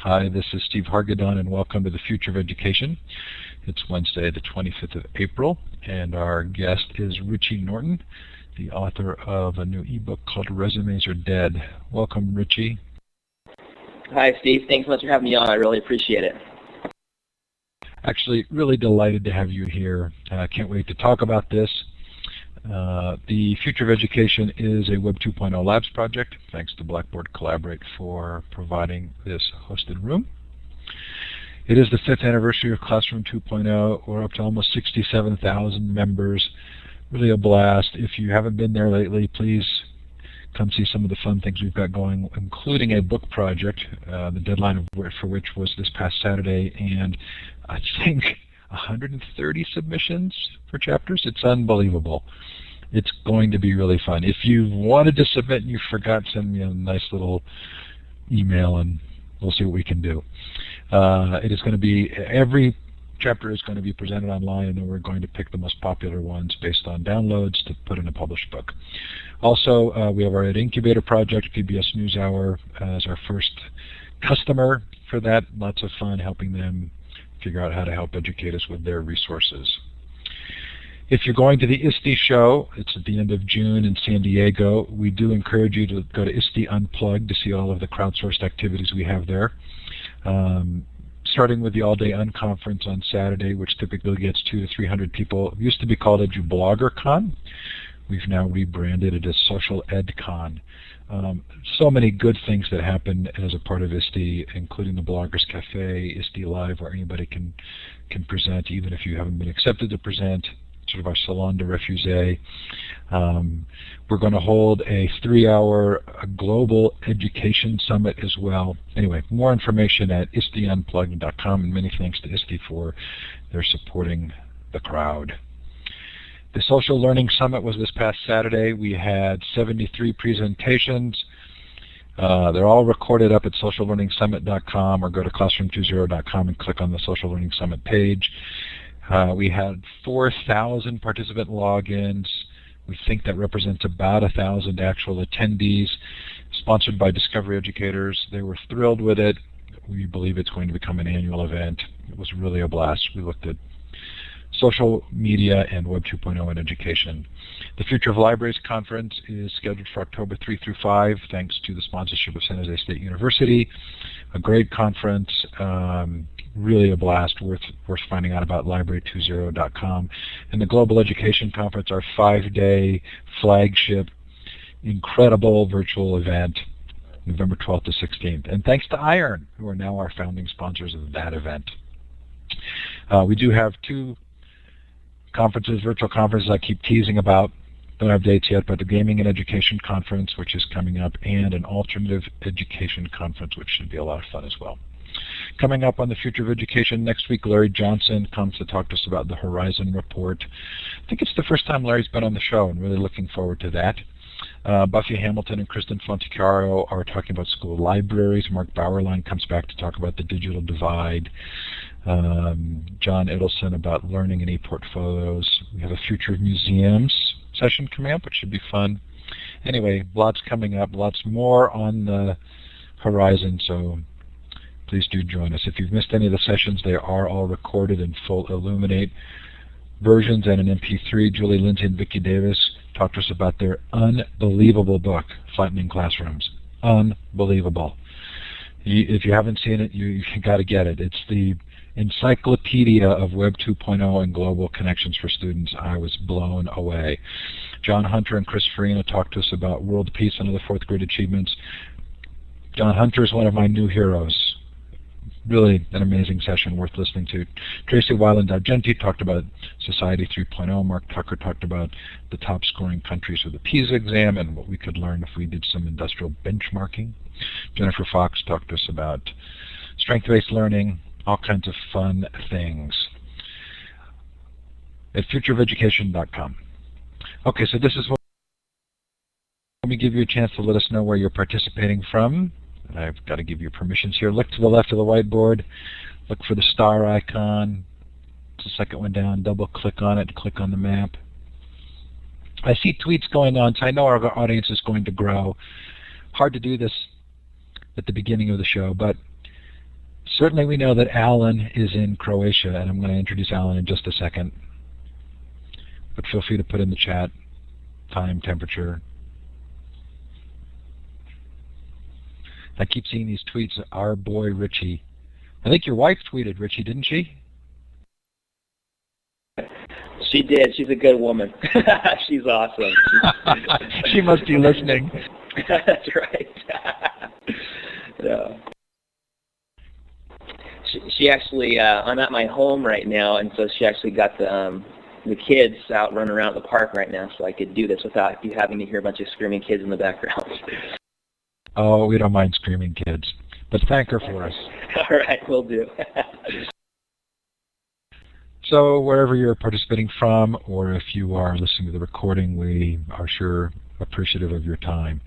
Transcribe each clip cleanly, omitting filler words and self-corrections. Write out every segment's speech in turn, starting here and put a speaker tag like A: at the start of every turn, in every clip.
A: Hi, this is Steve Hargadon, and welcome to the Future of Education. It's Wednesday, the 25th of April, and our guest is Richie Norton, the author of a new ebook called Résumés Are Dead. Welcome, Richie.
B: Hi, Steve. Thanks so much for having me on. I really appreciate it.
A: Actually, really delighted to have you here. Can't wait to talk about this. The Future of Education is a Web 2.0 Labs project. Thanks to Blackboard Collaborate for providing this hosted room. It is the 5th anniversary of Classroom 2.0. We're up to almost 67,000 members. Really a blast. If you haven't been there lately, please come see some of the fun things we've got going, including a book project, the deadline for which was this past Saturday, and I think 130 submissions for chapters. It's unbelievable. It's going to be really fun. If you wanted to submit and you forgot, send me a nice little email and we'll see what we can do. It is going to be, every chapter is going to be presented online, and then we're going to pick the most popular ones based on downloads to put in a published book. Also, we have our Incubator project, PBS NewsHour, as our first customer for that. Lots of fun helping them figure out how to help educate us with their resources. If you're going to the ISTE show, it's at the end of June in San Diego. We do encourage you to go to ISTE Unplugged to see all of the crowdsourced activities we have there. Starting with the all-day unconference on Saturday, which typically gets 200 to 300 people. It used to be called EduBloggerCon. We've now rebranded it as Social EdCon. So many good things that happen as a part of ISTE, including the Bloggers Cafe, ISTE Live, where anybody can present, even if you haven't been accepted to present, sort of our salon de refusee. We're going to hold a 3-hour global education summit as well. Anyway, more information at ISTEUnplugged.com, and many thanks to ISTE for their supporting the crowd. The Social Learning Summit was this past Saturday. We had 73 presentations. They're all recorded up at sociallearningsummit.com, or go to classroom20.com and click on the Social Learning Summit page. We had 4,000 participant logins. We think that represents about 1,000 actual attendees, sponsored by Discovery Educators. They were thrilled with it. We believe it's going to become an annual event. It was really a blast. We looked at social media and Web 2.0 in education. The Future of Libraries Conference is scheduled for October 3 through 5, thanks to the sponsorship of San Jose State University. A great conference, really a blast, worth finding out about library20.com. And the Global Education Conference, our 5-day flagship, incredible virtual event, November 12th to 16th. And thanks to IRON, who are now our founding sponsors of that event. We do have 2 conferences, virtual conferences I keep teasing about. Don't have dates yet, but the Gaming and Education Conference, which is coming up, and an Alternative Education Conference, which should be a lot of fun as well. Coming up on the Future of Education next week, Larry Johnson comes to talk to us about the Horizon Report. I think it's the first time Larry's been on the show, and really looking forward to that. Buffy Hamilton and Kristen Fontecaro are talking about school libraries. Mark Bauerlein comes back to talk about the digital divide. John Edelson about learning and e-portfolios. We have a Future of Museums session coming up, which should be fun. Anyway, lots coming up, lots more on the horizon, so please do join us. If you've missed any of the sessions, they are all recorded in full Illuminate versions and an MP3. Julie Lindsay and Vicki Davis talked to us about their unbelievable book, Flattening Classrooms. Unbelievable. If you haven't seen it, you got to get it. It's the encyclopedia of Web 2.0 and global connections for students. I was blown away. John Hunter and Chris Farina talked to us about world peace and other 4th grade achievements. John Hunter is one of my new heroes. Really an amazing session worth listening to. Tracy Weiland-Argenti talked about Society 3.0. Mark Tucker talked about the top scoring countries for the PISA exam and what we could learn if we did some industrial benchmarking. Jennifer Fox talked to us about strength-based learning, all kinds of fun things at futureofeducation.com. Okay, so this is what, let me give you a chance to let us know where you're participating from. I've got to give you permissions here. Look to the left of the whiteboard. Look for the star icon. It's the second one down. Double-click on it. Click on the map. I see tweets going on, so I know our audience is going to grow. Hard to do this at the beginning of the show, but Certainly we know that Alan is in Croatia, and I'm going to introduce Alan in just a second. But feel free to put in the chat time, temperature. I keep seeing these tweets, our boy Richie. I think your wife tweeted, Richie, didn't she?
B: She did. She's a good woman. She's awesome.
A: She must be listening.
B: That's right. Yeah. She actually, I'm at my home right now, and so she actually got the kids out running around the park right now, so I could do this without you having to hear a bunch of screaming kids in the background.
A: Oh, we don't mind screaming kids, but thank her for us.
B: All right, will do.
A: So wherever you're participating from, or if you are listening to the recording, we are sure appreciative of your time.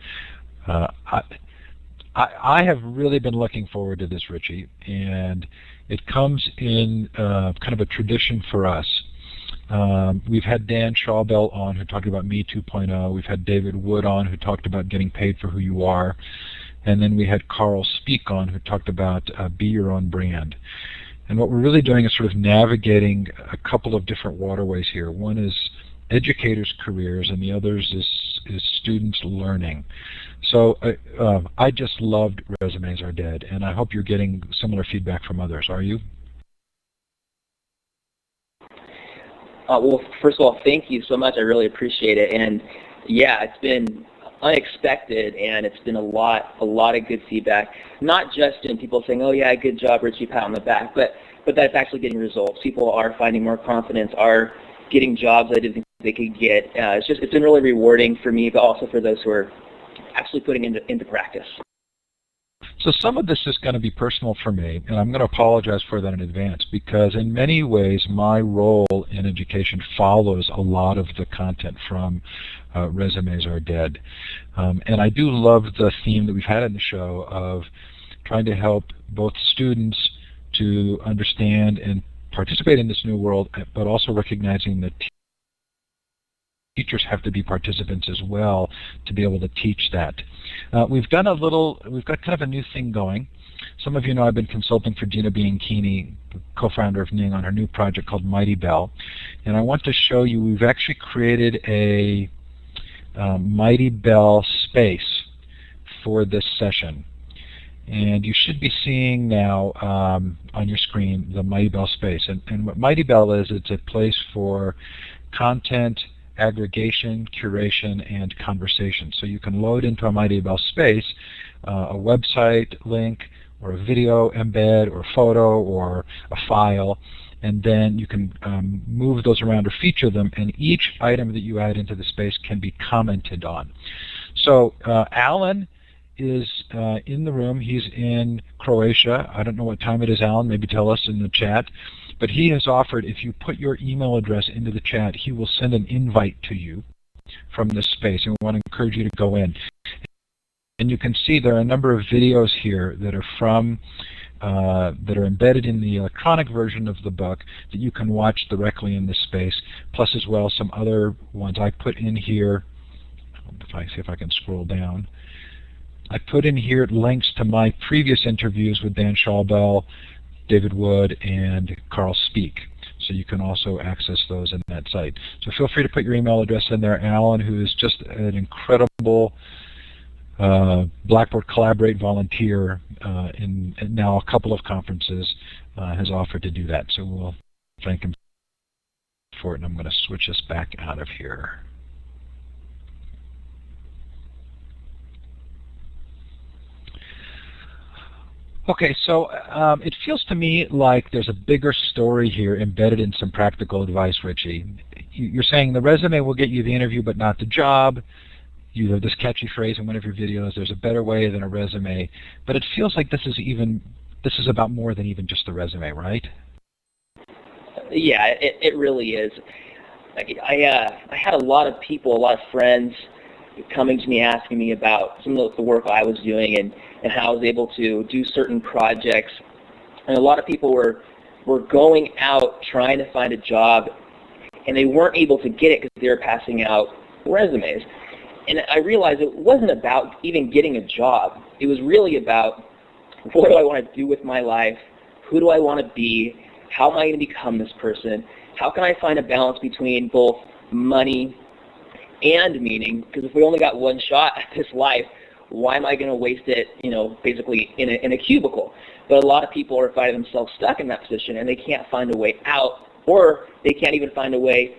A: I have really been looking forward to this, Richie, and it comes in kind of a tradition for us. We've had Dan Schawbell on who talked about Me 2.0. We've had David Wood on who talked about getting paid for who you are. And then we had Carl Speak on who talked about be your own brand. And what we're really doing is sort of navigating a couple of different waterways here. One is educators' careers, and the others is students learning. So I just loved Resumes Are Dead, and I hope you're getting similar feedback from others. Are you?
B: Well, first of all, thank you so much. I really appreciate it. And yeah, it's been unexpected, and it's been a lot of good feedback. Not just in people saying, "Oh yeah, good job, Richie," pat on the back, but that's actually getting results. People are finding more confidence, are getting jobs I didn't think they could get. It's been really rewarding for me, but also for those who are actually putting into practice.
A: So some of this is going to be personal for me, and I'm going to apologize for that in advance, because in many ways my role in education follows a lot of the content from Resumes Are Dead. And I do love the theme that we've had in the show of trying to help both students to understand and participate in this new world, but also recognizing that teachers have to be participants as well to be able to teach that. We've got kind of a new thing going. Some of you know I've been consulting for Gina Bianchini, co-founder of Ning, on her new project called Mighty Bell. And I want to show you, we've actually created a Mighty Bell space for this session. And you should be seeing now on your screen the Mighty Bell space. And what Mighty Bell is, it's a place for content aggregation, curation, and conversation. So you can load into a Mighty Bell space a website link, or a video embed, or a photo, or a file, and then you can move those around or feature them, and each item that you add into the space can be commented on. So Alan is in the room. He's in Croatia. I don't know what time it is, Alan. Maybe tell us in the chat. But he has offered, if you put your email address into the chat, he will send an invite to you from this space, and we want to encourage you to go in. And you can see there are a number of videos here that are from that are embedded in the electronic version of the book that you can watch directly in this space, plus as well some other ones I put in here. If I see if I can scroll down. I put in here links to my previous interviews with Dan Schawbell, David Wood, and Carl Speak. So you can also access those in that site. So feel free to put your email address in there. Alan, who is just an incredible Blackboard Collaborate volunteer in now a couple of conferences, has offered to do that. So we'll thank him for it, and I'm going to switch us back out of here. Okay, so it feels to me like there's a bigger story here embedded in some practical advice, Richie. You're saying the resume will get you the interview but not the job. You have this catchy phrase in one of your videos, there's a better way than a resume. But it feels like this is about more than even just the resume, right?
B: Yeah, it really is. I had a lot of people, a lot of friends coming to me asking me about some of the work I was doing and how I was able to do certain projects. And a lot of people were going out trying to find a job, and they weren't able to get it because they were passing out resumes. And I realized it wasn't about even getting a job. It was really about, what do I want to do with my life? who do I want to be? How am I going to become this person? How can I find a balance between both money and meaning? Because if we only got one shot at this life, why am I going to waste it, basically in a cubicle? But a lot of people are finding themselves stuck in that position, and they can't find a way out, or they can't even find a way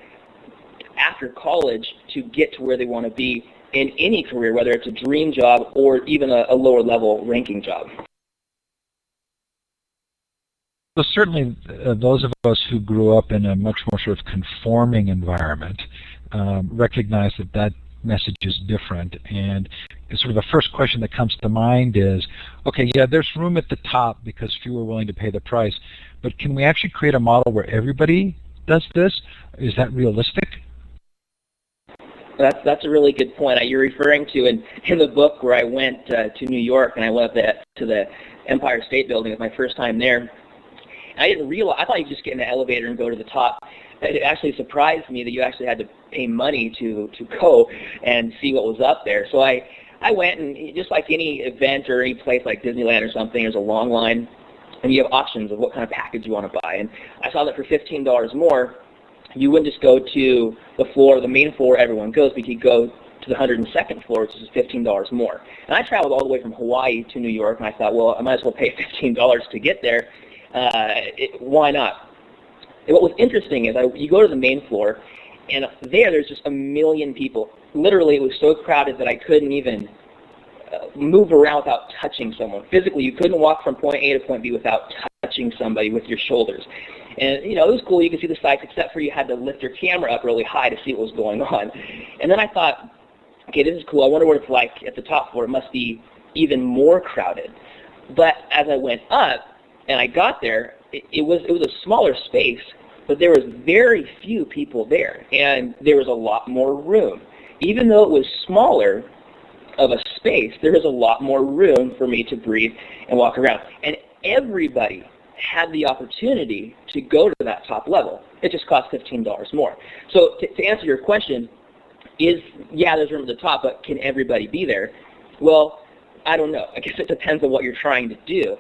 B: after college to get to where they want to be in any career, whether it's a dream job or even a lower level ranking job.
A: So certainly those of us who grew up in a much more sort of conforming environment recognize that message is different. And sort of the first question that comes to mind is, okay, yeah, there's room at the top because few are willing to pay the price, but can we actually create a model where everybody does this? Is that realistic?
B: That's a really good point. You're referring to in the book where I went to New York, and I went up to the Empire State Building. It was my first time there. And I didn't realize, I thought you could just get in the elevator and go to the top. It actually surprised me that you actually had to pay money to go and see what was up there. So I went, and just like any event or any place like Disneyland or something, there's a long line, and you have options of what kind of package you want to buy. And I saw that for $15 more, you wouldn't just go to the main floor everyone goes, but you could go to the 102nd floor, which is $15 more. And I traveled all the way from Hawaii to New York, and I thought, well, I might as well pay $15 to get there. Why not? And what was interesting is you go to the main floor, and there's just a million people. Literally, it was so crowded that I couldn't even move around without touching someone. Physically, you couldn't walk from point A to point B without touching somebody with your shoulders. And, it was cool. You could see the sights, except for you had to lift your camera up really high to see what was going on. And then I thought, okay, this is cool. I wonder what it's like at the top floor. It must be even more crowded. But as I went up and I got there, it was a smaller space, but there was very few people there, and there was a lot more room. Even though it was smaller of a space, there was a lot more room for me to breathe and walk around. And everybody had the opportunity to go to that top level. It just cost $15 more. So to answer your question, there's room at the top, but can everybody be there? Well, I don't know. I guess it depends on what you're trying to do.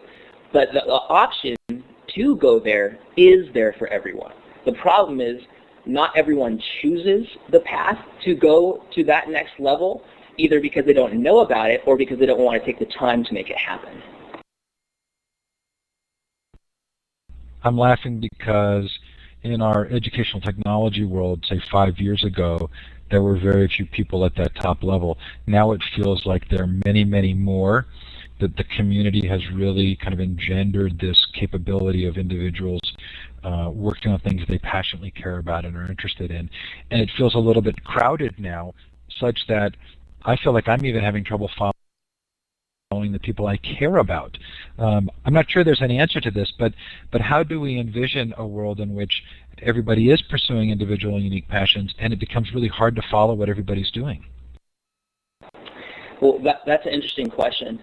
B: But the option to go there is there for everyone. The problem is not everyone chooses the path to go to that next level, either because they don't know about it or because they don't want to take the time to make it happen.
A: I'm laughing because in our educational technology world, say 5 years ago, there were very few people at that top level. Now it feels like there are many, many more. That the community has really kind of engendered this capability of individuals working on things they passionately care about and are interested in. And it feels a little bit crowded now, such that I feel like I'm even having trouble following the people I care about. I'm not sure there's any answer to this, but how do we envision a world in which everybody is pursuing individual and unique passions, and it becomes really hard to follow what everybody's doing?
B: Well, that's an interesting question.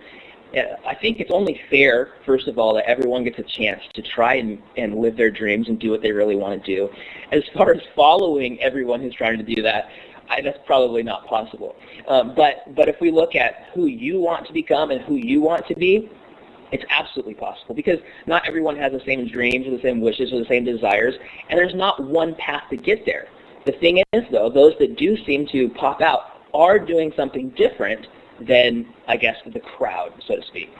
B: I think it's only fair, first of all, that everyone gets a chance to try and live their dreams and do what they really want to do. As far as following everyone who's trying to do that, that's probably not possible. But if we look at who you want to become and who you want to be, it's absolutely possible, because not everyone has the same dreams or the same wishes or the same desires, and there's not one path to get there. The thing is, though, those that do seem to pop out are doing something different than, I guess, the crowd, so to speak.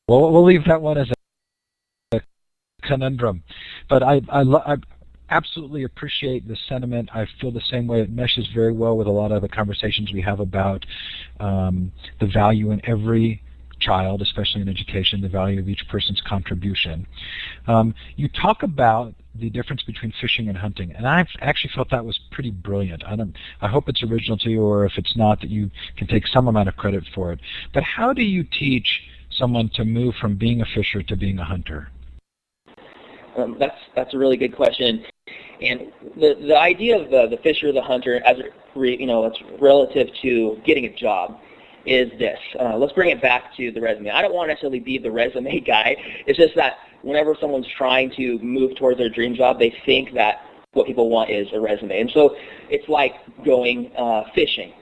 A: Well, we'll leave that one as a conundrum. But I absolutely appreciate the sentiment. I feel the same way. It meshes very well with a lot of the conversations we have about the value in every child, especially in education, the value of each person's contribution. You talk about the difference between fishing and hunting, and I've actually felt that was pretty brilliant. I hope it's original to you, or if it's not, that you can take some amount of credit for it. But how do you teach someone to move from being a fisher to being a hunter?
B: That's a really good question. And the idea of the fisher, the hunter, as it's relative to getting a job, is this. Let's bring it back to the resume. I don't want to necessarily be the resume guy. It's just that whenever someone's trying to move towards their dream job, they think that what people want is a resume. And so it's like going fishing.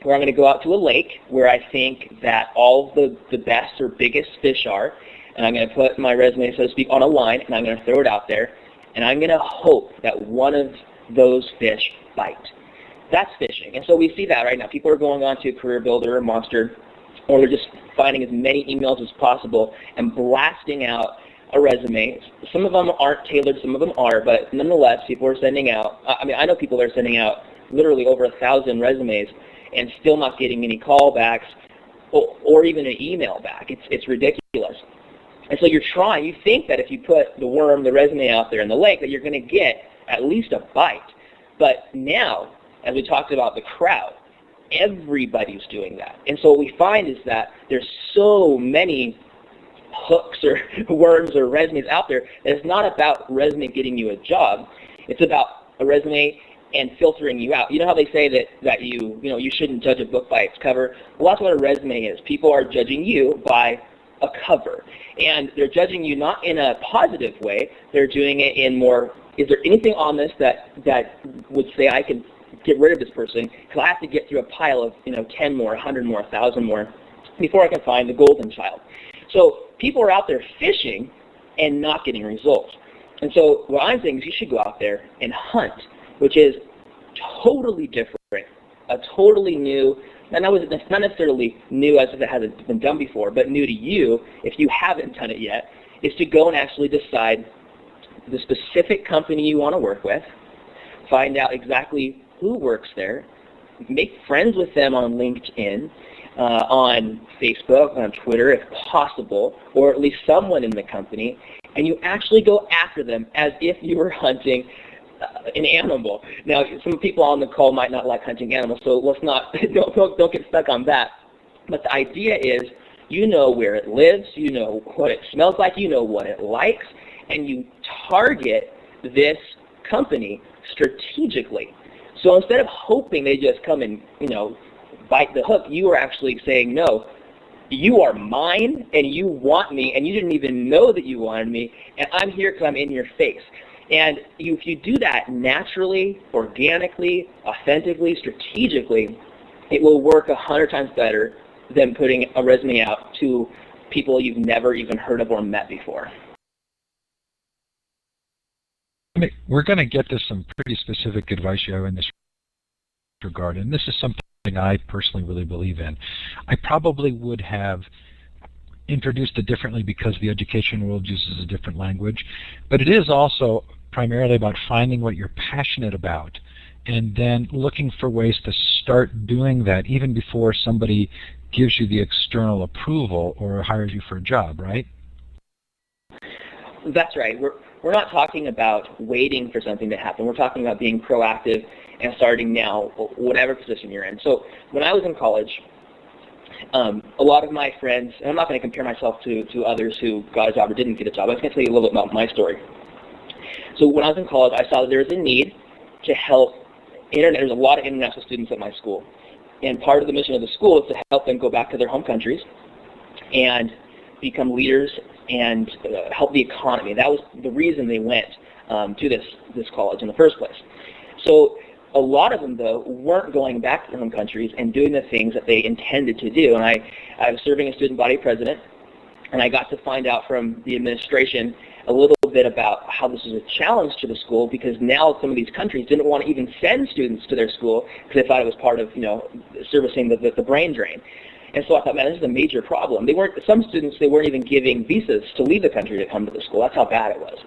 B: where I'm going to go out to a lake where I think that all the best or biggest fish are, and I'm going to put my resume, so to speak, on a line, and I'm going to throw it out there, and I'm going to hope that one of those fish bite. That's fishing. And so we see that right now. People are going on to Career Builder or Monster, or they're just finding as many emails as possible and blasting out a resume. Some of them aren't tailored, some of them are, but nonetheless, people are sending out, I know people are sending out literally over 1,000 resumes and still not getting any callbacks or even an email back. It's ridiculous. And so you're trying, you think that if you put the resume out there in the lake, that you're going to get at least a bite. But now, as we talked about the crowd, everybody's doing that. And so what we find is that there's so many hooks or worms or resumes out there that it's not about resume getting you a job. It's about a resume and filtering you out. You know how they say that you shouldn't judge a book by its cover? Well, that's what a resume is. People are judging you by a cover. And they're judging you not in a positive way. They're doing it in more, is there anything on this that would say I can get rid of this person? Because I have to get through a pile of 10 more, 100 more, 1,000 more before I can find the golden child. So people are out there fishing and not getting results. And so what I'm saying is you should go out there and hunt, which is totally different, a totally new, and it's not necessarily new as if it hasn't been done before, but new to you if you haven't done it yet, is to go and actually decide the specific company you want to work with, find out exactly who works there, make friends with them on LinkedIn, on Facebook, on Twitter if possible, or at least someone in the company, and you actually go after them as if you were hunting an animal. Now, some people on the call might not like hunting animals, so let's not don't get stuck on that. But the idea is, you know where it lives, you know what it smells like, you know what it likes, and you target this company strategically. So instead of hoping they just come and bite the hook, you are actually saying, no, you are mine, and you want me, and you didn't even know that you wanted me, and I'm here because I'm in your face. And if you do that naturally, organically, authentically, strategically, it will work 100 times better than putting a resume out to people you've never even heard of or met before.
A: We're going to get to some pretty specific advice you in this regard, and this is something I personally really believe in. I probably would have introduced it differently because the education world uses a different language, but it is also primarily about finding what you're passionate about and then looking for ways to start doing that even before somebody gives you the external approval or hires you for a job, right?
B: That's right. We're not talking about waiting for something to happen. We're talking about being proactive and starting now, whatever position you're in. So when I was in college, a lot of my friends, and I'm not going to compare myself to others who got a job or didn't get a job. I'm just going to tell you a little bit about my story. So when I was in college, I saw that there was a need to help there's a lot of international students at my school. And part of the mission of the school is to help them go back to their home countries and become leaders and help the economy. That was the reason they went to this college in the first place. So a lot of them, though, weren't going back to their home countries and doing the things that they intended to do. And I was serving as student body president, and I got to find out from the administration a little bit about how this was a challenge to the school, because now some of these countries didn't want to even send students to their school because they thought it was part of servicing the brain drain. And so I thought, man, this is a major problem. Some students weren't even giving visas to leave the country to come to the school. That's how bad it was.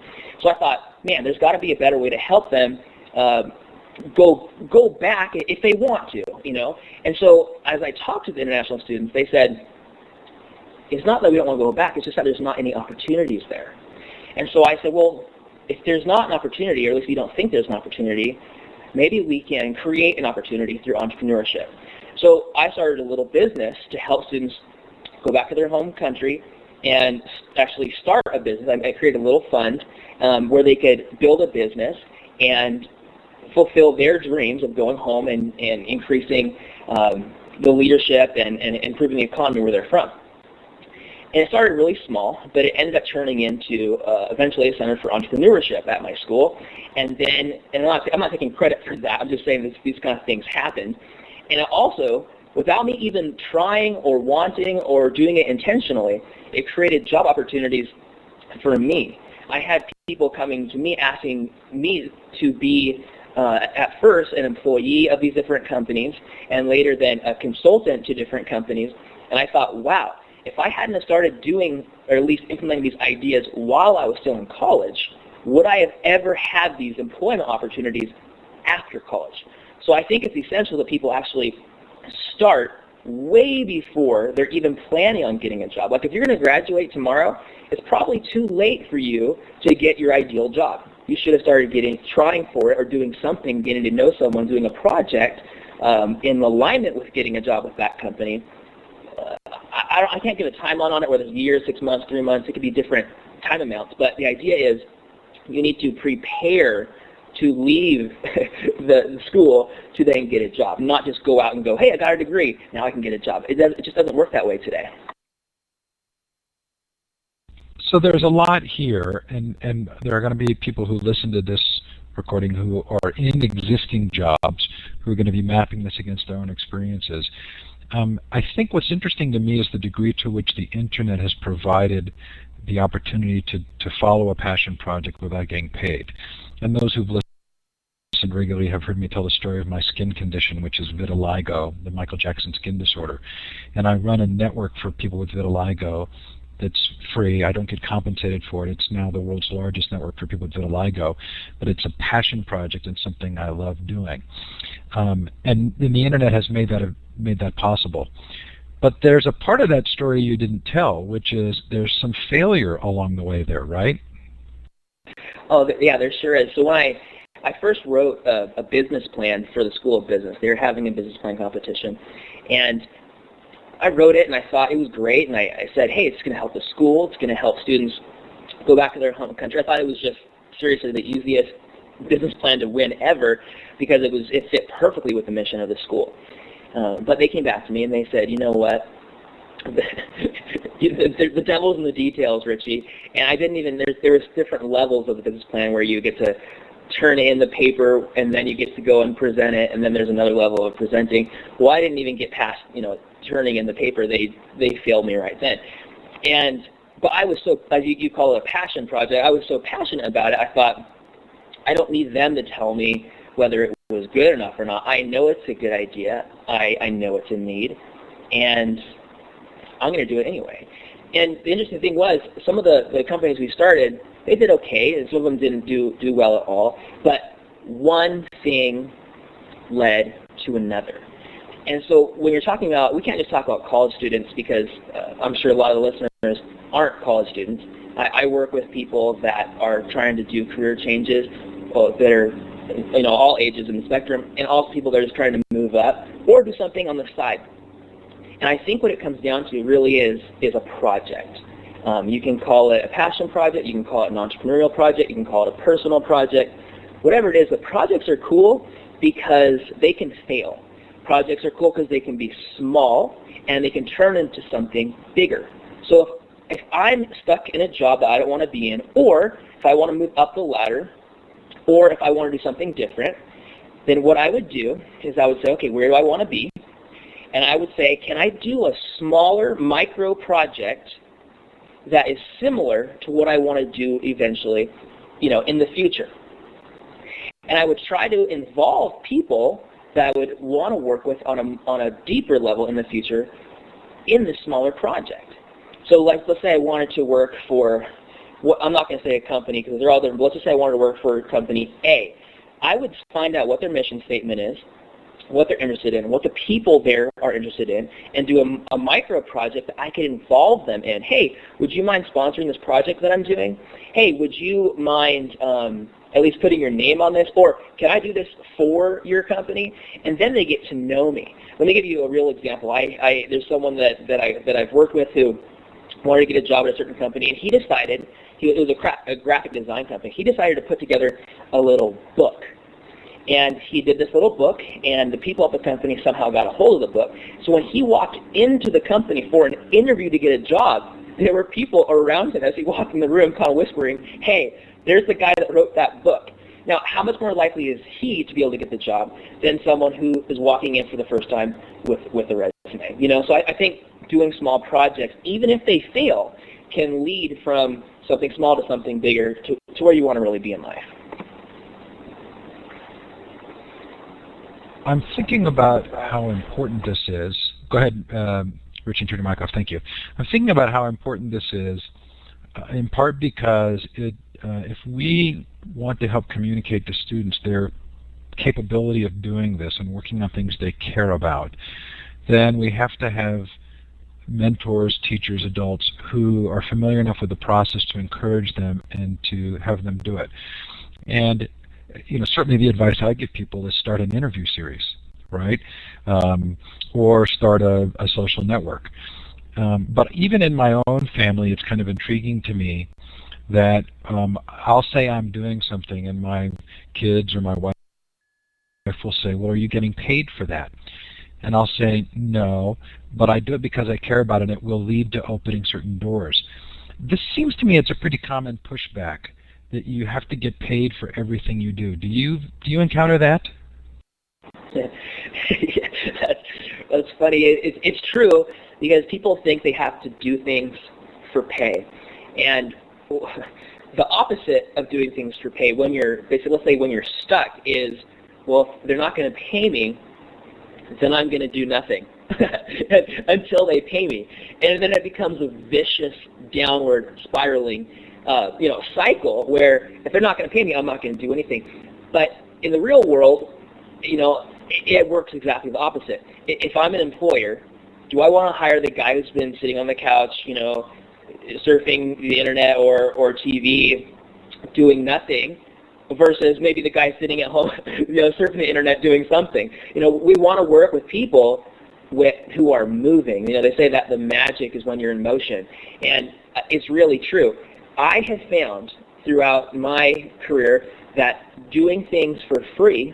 B: So I thought, man, there's got to be a better way to help them go back if they want to, And so as I talked to the international students, they said, it's not that we don't want to go back, it's just that there's not any opportunities there. And so I said, well, if there's not an opportunity, or at least we don't think there's an opportunity, maybe we can create an opportunity through entrepreneurship. So I started a little business to help students go back to their home country and actually start a business. I created a little fund where they could build a business and fulfill their dreams of going home and increasing the leadership and improving the economy where they're from. And it started really small, but it ended up turning into eventually a center for entrepreneurship at my school. And then, I'm not taking credit for that, I'm just saying these kind of things happened. And it also without me even trying or wanting or doing it intentionally, it created job opportunities for me. I had people coming to me asking me to be, at first, an employee of these different companies, and later then a consultant to different companies. And I thought, wow, if I hadn't have started doing, or at least implementing these ideas while I was still in college, would I have ever had these employment opportunities after college? So I think it's essential that people actually start way before they're even planning on getting a job. Like if you're going to graduate tomorrow, it's probably too late for you to get your ideal job. You should have started trying for it or doing something, getting to know someone, doing a project in alignment with getting a job with that company. I can't give a timeline on it, whether it's a year, 6 months, 3 months. It could be different time amounts. But the idea is you need to prepare to leave the school to then get a job, not just go out and go, hey, I got a degree, now I can get a job. It just doesn't work that way today.
A: So there's a lot here, and there are going to be people who listen to this recording who are in existing jobs who are going to be mapping this against their own experiences. I think what's interesting to me is the degree to which the internet has provided the opportunity to follow a passion project without getting paid. And those who've listened regularly have heard me tell the story of my skin condition, which is vitiligo, the Michael Jackson skin disorder. And I run a network for people with vitiligo that's free. I don't get compensated for it. It's now the world's largest network for people with vitiligo, but it's a passion project and something I love doing. And the internet has made that possible. But there's a part of that story you didn't tell, which is there's some failure along the way there, right?
B: Oh, yeah, there sure is. So when I first wrote a business plan for the School of Business, they were having a business plan competition, and I wrote it and I thought it was great, and I said, hey, it's going to help the school, it's going to help students go back to their home country. I thought it was just seriously the easiest business plan to win ever because it fit perfectly with the mission of the school. But they came back to me and they said, you know what, the devil's in the details, Richie. And I didn't even, there was different levels of the business plan where you get to turn in the paper and then you get to go and present it, and then there's another level of presenting. Well, I didn't even get past, turning in the paper. They failed me right then. But I was so, as you call it, a passion project, I was so passionate about it, I thought, I don't need them to tell me whether it was good enough or not. I know it's a good idea. I know it's a need, and I'm going to do it anyway. And the interesting thing was, some of the companies we started, they did okay, and some of them didn't do well at all. But one thing led to another. And so when you're talking about, we can't just talk about college students because I'm sure a lot of the listeners aren't college students. I work with people that are trying to do career changes that are, all ages in the spectrum, and also people that are just trying to move up or do something on the side. And I think what it comes down to really is a project. You can call it a passion project, you can call it an entrepreneurial project, you can call it a personal project, whatever it is. But projects are cool because they can fail. Projects are cool because they can be small and they can turn into something bigger. So if I'm stuck in a job that I don't want to be in, or if I want to move up the ladder, or if I want to do something different, then what I would do is I would say, okay, where do I want to be? And I would say, can I do a smaller micro project that is similar to what I want to do eventually, in the future? And I would try to involve people that I would want to work with on a deeper level in the future in this smaller project. So let's say I wanted to work for, I'm not going to say a company because they're all different, but let's just say I wanted to work for company A. I would find out what their mission statement is, what they're interested in, what the people there are interested in, and do a micro project that I could involve them in. Hey, would you mind sponsoring this project that I'm doing? Hey, would you mind at least putting your name on this? Or can I do this for your company? And then they get to know me. Let me give you a real example. There's someone that I've worked with who wanted to get a job at a certain company, and he decided, it was a graphic design company, he decided to put together a little book. And he did this little book, and the people at the company somehow got a hold of the book. So when he walked into the company for an interview to get a job, there were people around him as he walked in the room kind of whispering, hey, there's the guy that wrote that book. Now, how much more likely is he to be able to get the job than someone who is walking in for the first time with a resume? So I think doing small projects, even if they fail, can lead from something small to something bigger to where you want to really be in life.
A: I'm thinking about how important this is. Go ahead, Richie, turn your mic off. Thank you. I'm thinking about how important this is, in part because if we want to help communicate to students their capability of doing this and working on things they care about, then we have to have mentors, teachers, adults who are familiar enough with the process to encourage them and to have them do it. And certainly the advice I give people is start an interview series, right? Or start a social network. But even in my own family, it's kind of intriguing to me that I'll say I'm doing something and my kids or my wife will say, well, are you getting paid for that? And I'll say, no, but I do it because I care about it and it will lead to opening certain doors. This seems to me it's a pretty common pushback, that you have to get paid for everything you do. Do you encounter that?
B: That's funny. It's true, because people think they have to do things for pay. And the opposite of doing things for pay, when you're stuck, is, well, if they're not going to pay me, then I'm going to do nothing until they pay me. And then it becomes a vicious downward spiraling cycle where if they're not going to pay me, I'm not going to do anything. But in the real world, it works exactly the opposite. If I'm an employer, do I want to hire the guy who's been sitting on the couch, surfing the internet or TV, doing nothing, versus maybe the guy sitting at home, surfing the internet, doing something? We want to work with people who are moving. They say that the magic is when you're in motion, and it's really true. I have found throughout my career that doing things for free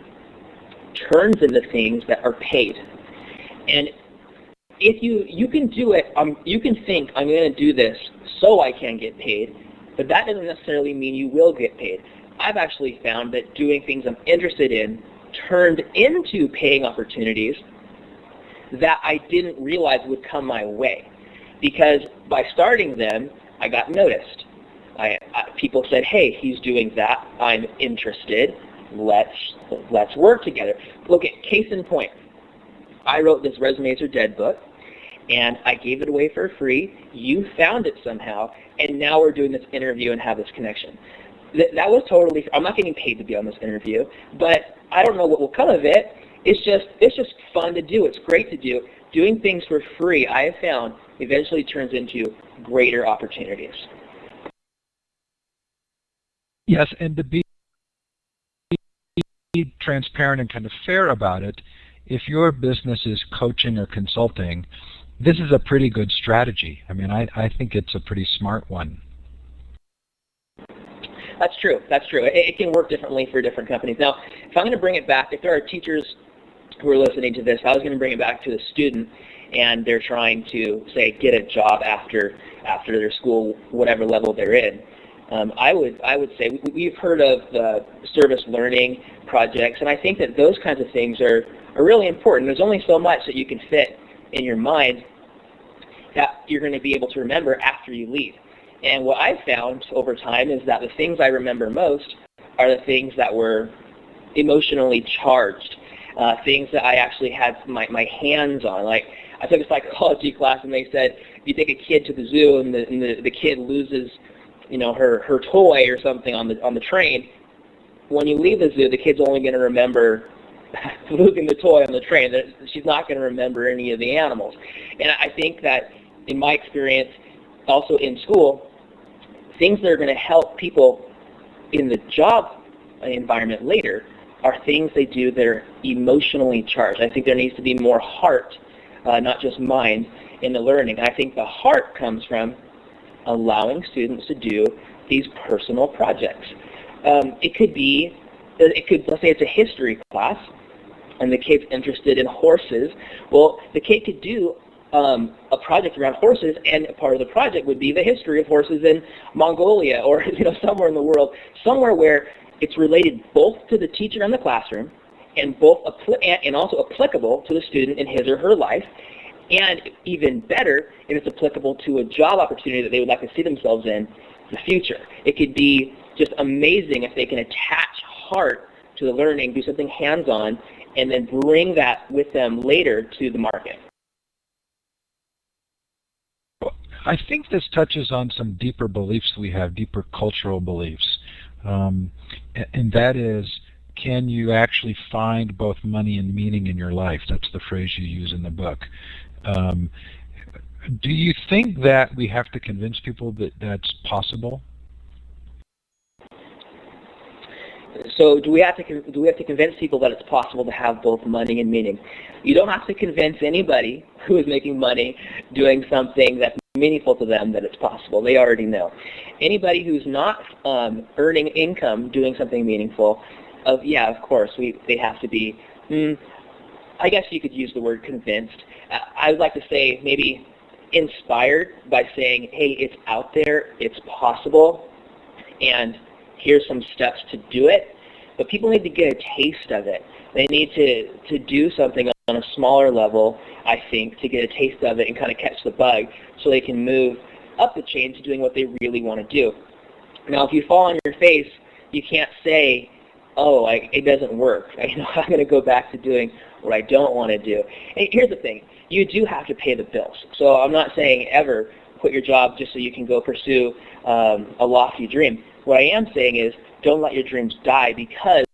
B: turns into things that are paid. And if you can do it, you can think, I'm going to do this so I can get paid, but that doesn't necessarily mean you will get paid. I've actually found that doing things I'm interested in turned into paying opportunities that I didn't realize would come my way, because by starting them, I got noticed. People said, hey, he's doing that, I'm interested, let's work together. Look, at case in point, I wrote this Resumes Are Dead book, and I gave it away for free. You found it somehow, and now we're doing this interview and have this connection. That was totally, I'm not getting paid to be on this interview, but I don't know what will come of it. It's just fun to do. It's great to do. Doing things for free, I have found, eventually turns into greater opportunities.
A: Yes, and to be transparent and kind of fair about it, if your business is coaching or consulting, this is a pretty good strategy. I mean, I think it's a pretty smart one.
B: That's true. It can work differently for different companies. Now, if I'm going to bring it back, if there are teachers who are listening to this, I was going to bring it back to a student, and they're trying to, say, get a job after their school, whatever level they're in. I would say we've heard of service learning projects, and I think that those kinds of things are really important. There's only so much that you can fit in your mind that you're going to be able to remember after you leave. And what I've found over time is that the things I remember most are the things that were emotionally charged, things that I actually had my hands on. Like, I took a psychology class, and they said if you take a kid to the zoo and the kid loses, her toy or something on the train, when you leave the zoo, the kid's only going to remember losing the toy on the train. She's not going to remember any of the animals. And I think that, in my experience, also in school, things that are going to help people in the job environment later are things they do that are emotionally charged. I think there needs to be more heart, not just mind, in the learning. I think the heart comes from allowing students to do these personal projects. Let's say it's a history class, and the kid's interested in horses. Well, the kid could do a project around horses, and part of the project would be the history of horses in Mongolia or somewhere in the world, somewhere where it's related both to the teacher in the classroom and also applicable to the student in his or her life, and even better if it's applicable to a job opportunity that they would like to see themselves in the future. It could be just amazing if they can attach heart to the learning, do something hands-on, and then bring that with them later to the market.
A: I think this touches on some deeper beliefs we have, deeper cultural beliefs, and that is, can you actually find both money and meaning in your life? That's the phrase you use in the book. Do you think that we have to convince people that that's possible?
B: So do we have to convince people that it's possible to have both money and meaning? You don't have to convince anybody who is making money doing something that's meaningful to them that it's possible. They already know. Anybody who's not earning income doing something meaningful, of course, they have to be, I guess you could use the word convinced. I would like to say maybe inspired by saying, hey, it's out there, it's possible, and here's some steps to do it. But people need to get a taste of it. They need to do something on a smaller level, I think, to get a taste of it and kind of catch the bug so they can move up the chain to doing what they really want to do. Now, if you fall on your face, you can't say, oh, it doesn't work. I'm going to go back to doing what I don't want to do. And here's the thing. You do have to pay the bills. So I'm not saying ever quit your job just so you can go pursue a lofty dream. What I am saying is don't let your dreams die because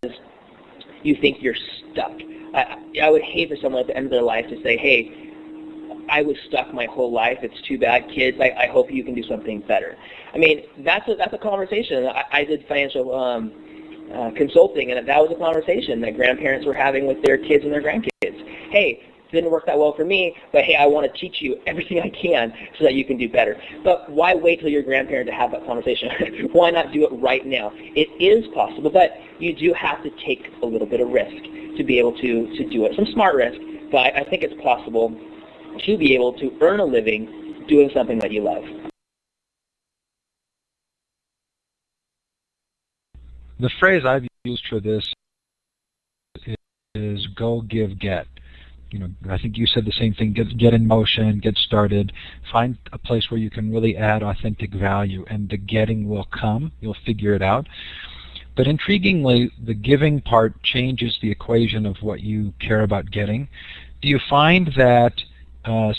B: you think you're stuck. I would hate for someone at the end of their life to say, hey, I was stuck my whole life. It's too bad, kids. I hope you can do something better. I mean, that's a conversation. I did financial consulting, and that was a conversation that grandparents were having with their kids and their grandkids. Hey, it didn't work that well for me, but hey, I want to teach you everything I can so that you can do better. But why wait till you're a grandparent to have that conversation? Why not do it right now? It is possible, but you do have to take a little bit of risk to be able to do it. Some smart risk, but I think it's possible to be able to earn a living doing something that you love.
A: The phrase I've used for this is go, give, get. I think you said the same thing. Get in motion, get started, find a place where you can really add authentic value, and the getting will come. You'll figure it out. But intriguingly, the giving part changes the equation of what you care about getting. Do you find that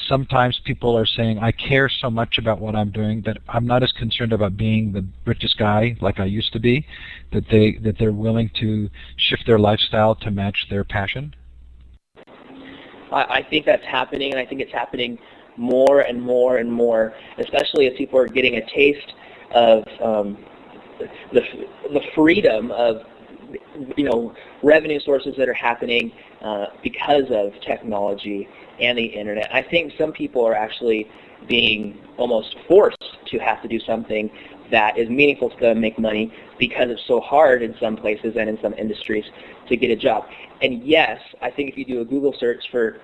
A: sometimes people are saying, I care so much about what I'm doing that I'm not as concerned about being the richest guy like I used to be, that they're willing to shift their lifestyle to match their passion?
B: I think that's happening, and I think it's happening more and more and more, especially as people are getting a taste of the freedom of revenue sources that are happening because of technology and the internet. I think some people are actually being almost forced to have to do something that is meaningful to them, make money, because it's so hard in some places and in some industries to get a job. And yes, I think if you do a Google search for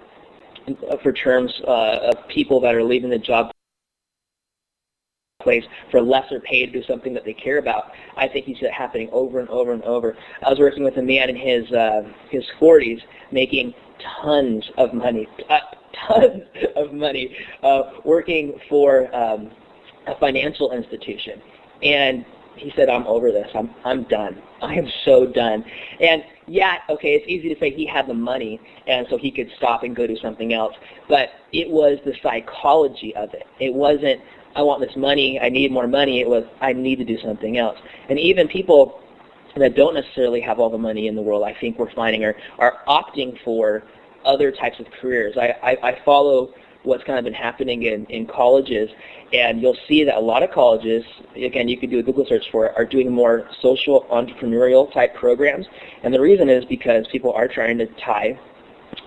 B: terms of people that are leaving the job place for lesser pay to do something that they care about, I think you see it happening over and over and over. I was working with a man in his 40s making tons of money, working for a financial institution. And he said, I'm over this. I'm done. I am so done. And yeah, okay, it's easy to say he had the money, and so he could stop and go do something else. But it was the psychology of it. It wasn't, I want this money, I need more money. It was, I need to do something else. And even people that don't necessarily have all the money in the world, I think we're finding are opting for other types of careers. I follow what's kind of been happening in colleges, and you'll see that a lot of colleges, again, you could do a Google search for it, are doing more social entrepreneurial type programs. And the reason is because people are trying to tie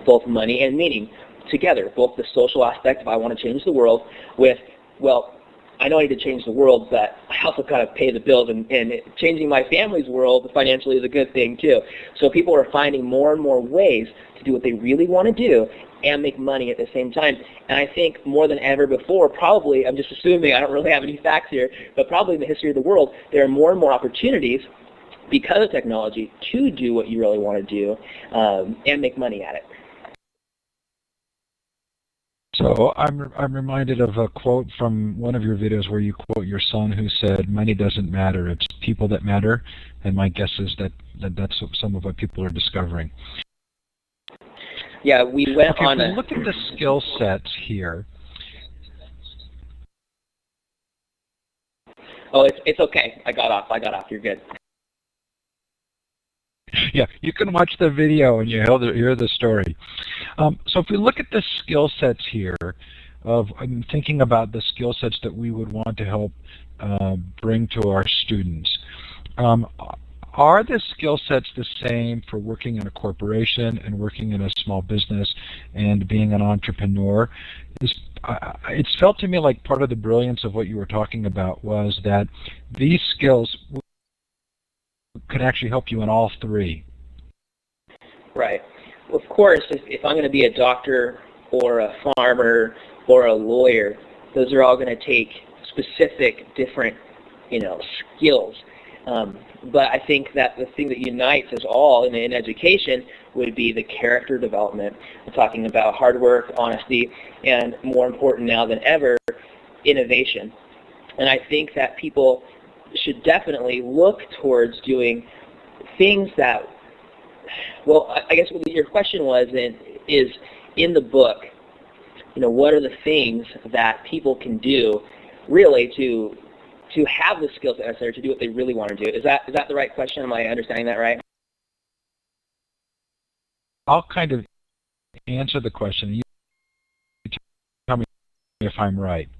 B: both money and meaning together, both the social aspect of I want to change the world with, well, I know I need to change the world, but I also got to pay the bills, and changing my family's world financially is a good thing too. So people are finding more and more ways to do what they really want to do and make money at the same time. And I think more than ever before, probably, I'm just assuming, I don't really have any facts here, but probably in the history of the world, there are more and more opportunities because of technology to do what you really want to do and make money at it.
A: So I'm reminded of a quote from one of your videos where you quote your son who said, "Money doesn't matter, it's people that matter," and my guess is that's some of what people are discovering.
B: Yeah, we went
A: okay,
B: on
A: if we look at the skill sets here.
B: Oh, it's okay. I got off. You're good.
A: Yeah, you can watch the video and you hear the story. So if we look at the skill sets here, I'm thinking about the skill sets that we would want to help bring to our students. Are the skill sets the same for working in a corporation and working in a small business and being an entrepreneur? It's felt to me like part of the brilliance of what you were talking about was that these skills could actually help you in all three.
B: Right. Well, of course, if I'm going to be a doctor or a farmer or a lawyer, those are all going to take specific, different, skills. But I think that the thing that unites us all in education would be the character development. We're talking about hard work, honesty, and more important now than ever, innovation. And I think that people should definitely look towards doing things that, well, I guess what your question was is in the book, what are the things that people can do really to have the skills necessary to do what they really want to do? Is that the right question? Am I understanding that right?
A: I'll kind of answer the question. You tell me if I'm right.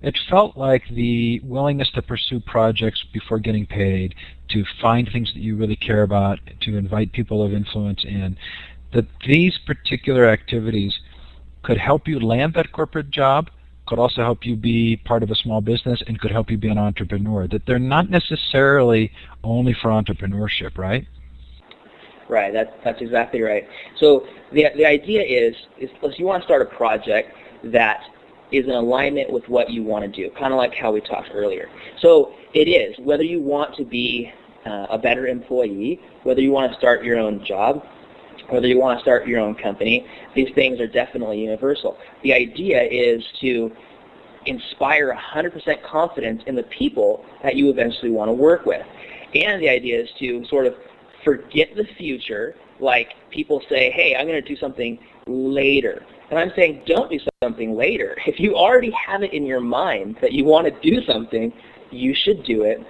A: It felt like the willingness to pursue projects before getting paid, to find things that you really care about, to invite people of influence in, that these particular activities could help you land that corporate job, could also help you be part of a small business, and could help you be an entrepreneur. That they're not necessarily only for entrepreneurship, right?
B: Right, that's exactly right. So the idea is you want to start a project that is in alignment with what you want to do, kind of like how we talked earlier. So it is, whether you want to be a better employee, whether you want to start your own job, whether you want to start your own company, these things are definitely universal. The idea is to inspire 100% confidence in the people that you eventually want to work with. And the idea is to sort of forget the future, like people say, hey, I'm going to do something later. And I'm saying don't do something later. If you already have it in your mind that you want to do something, you should do it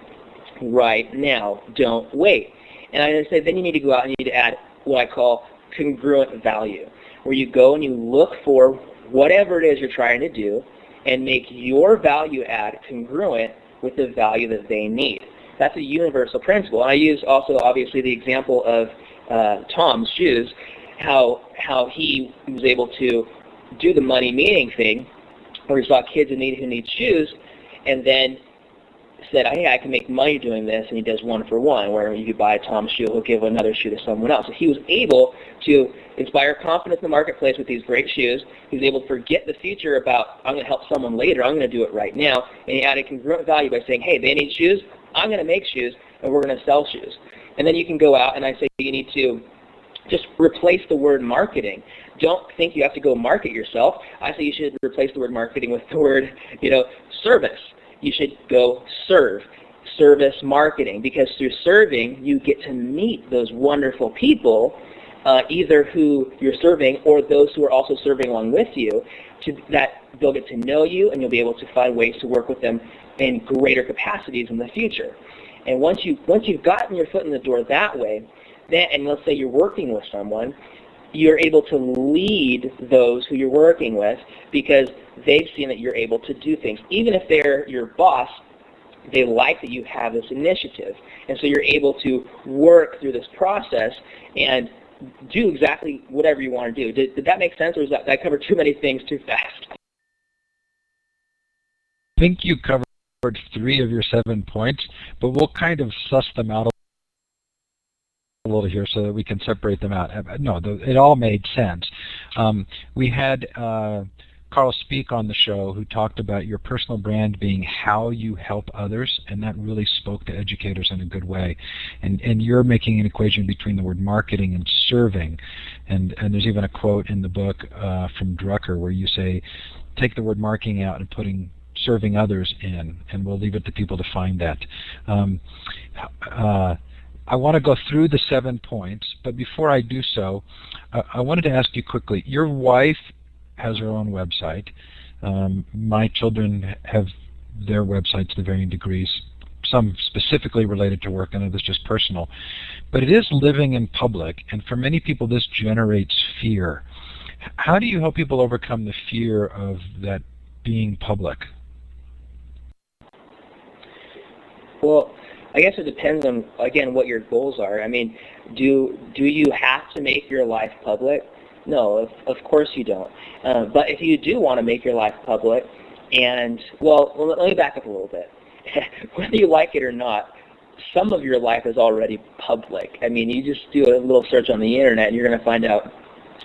B: right now. Don't wait. And I'm going to say then you need to go out and you need to add what I call congruent value, where you go and you look for whatever it is you're trying to do and make your value add congruent with the value that they need. That's a universal principle. And I use also obviously the example of Tom's shoes, how he was able to do the money meeting thing, where he saw kids in need who need shoes, and then said, hey, I can make money doing this, and he does 1-for-1, where you buy Tom's shoe, he'll give another shoe to someone else. So he was able to inspire confidence in the marketplace with these great shoes. He was able to forget the future about, I'm going to help someone later, I'm going to do it right now, and he added congruent value by saying, hey, they need shoes, I'm going to make shoes, and we're going to sell shoes. And then you can go out, and I say you need to just replace the word marketing. Don't think you have to go market yourself. I say you should replace the word marketing with the word, service. You should go serve, service marketing, because through serving, you get to meet those wonderful people, either who you're serving or those who are also serving along with you, that they'll get to know you and you'll be able to find ways to work with them in greater capacities in the future. And once you've gotten your foot in the door that way, then, and let's say you're working with someone, you're able to lead those who you're working with because they've seen that you're able to do things. Even if they're your boss, they like that you have this initiative. And so you're able to work through this process and do exactly whatever you want to do. Did that make sense, or did I cover too many things too fast?
A: I think you covered 3 of your 7 points, but we'll kind of suss them out a little here so that we can separate them out. No, it all made sense. We had Carl Speak on the show who talked about your personal brand being how you help others, and that really spoke to educators in a good way. And you're making an equation between the word marketing and serving. And there's even a quote in the book from Drucker where you say, take the word marketing out and putting serving others in, and we'll leave it to people to find that. I want to go through the 7 points, but before I do so, I wanted to ask you quickly, your wife has her own website. My children have their websites to varying degrees, some specifically related to work and others just personal. But it is living in public, and for many people this generates fear. How do you help people overcome the fear of that being public?
B: Well, I guess it depends on, again, what your goals are. I mean, do you have to make your life public? No, of course you don't. But if you do want to make your life public, and, well, let me back up a little bit. Whether you like it or not, some of your life is already public. I mean, you just do a little search on the internet and you're going to find out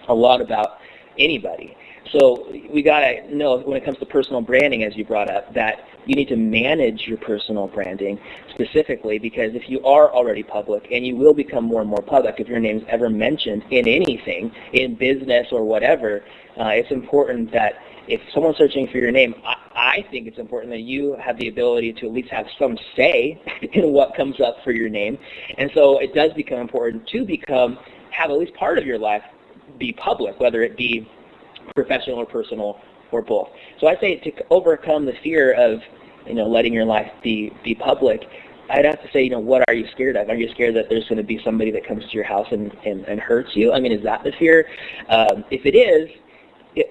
B: a lot about anybody. So we got to know, when it comes to personal branding, as you brought up, that you need to manage your personal branding specifically, because if you are already public, and you will become more and more public if your name's ever mentioned in anything, in business or whatever, it's important that if someone's searching for your name, I think it's important that you have the ability to at least have some say in what comes up for your name. And so it does become important to have at least part of your life be public, whether it be professional or personal or both. So I say to overcome the fear of, letting your life be public, I'd have to say, what are you scared of? Are you scared that there's going to be somebody that comes to your house and hurts you? I mean, is that the fear? If it is,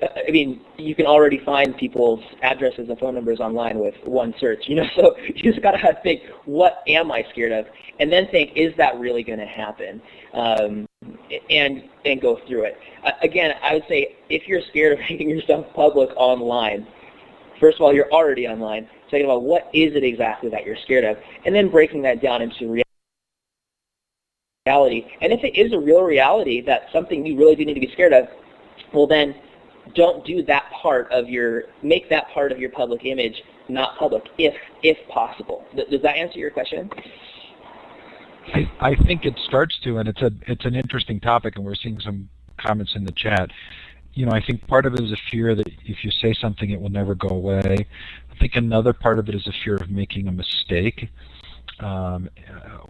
B: I mean, you can already find people's addresses and phone numbers online with one search, so you just got to think, what am I scared of? And then think, is that really going to happen? And go through it. Again, I would say, if you're scared of making yourself public online, first of all, you're already online. Second of all, what is it exactly that you're scared of? And then breaking that down into reality. And if it is a real reality, that's something you really do need to be scared of, well then, don't do that make that part of your public image not public, if possible. Does that answer your question?
A: I think it starts to, and it's an interesting topic, and we're seeing some comments in the chat. I think part of it is a fear that if you say something, it will never go away. I think another part of it is a fear of making a mistake, or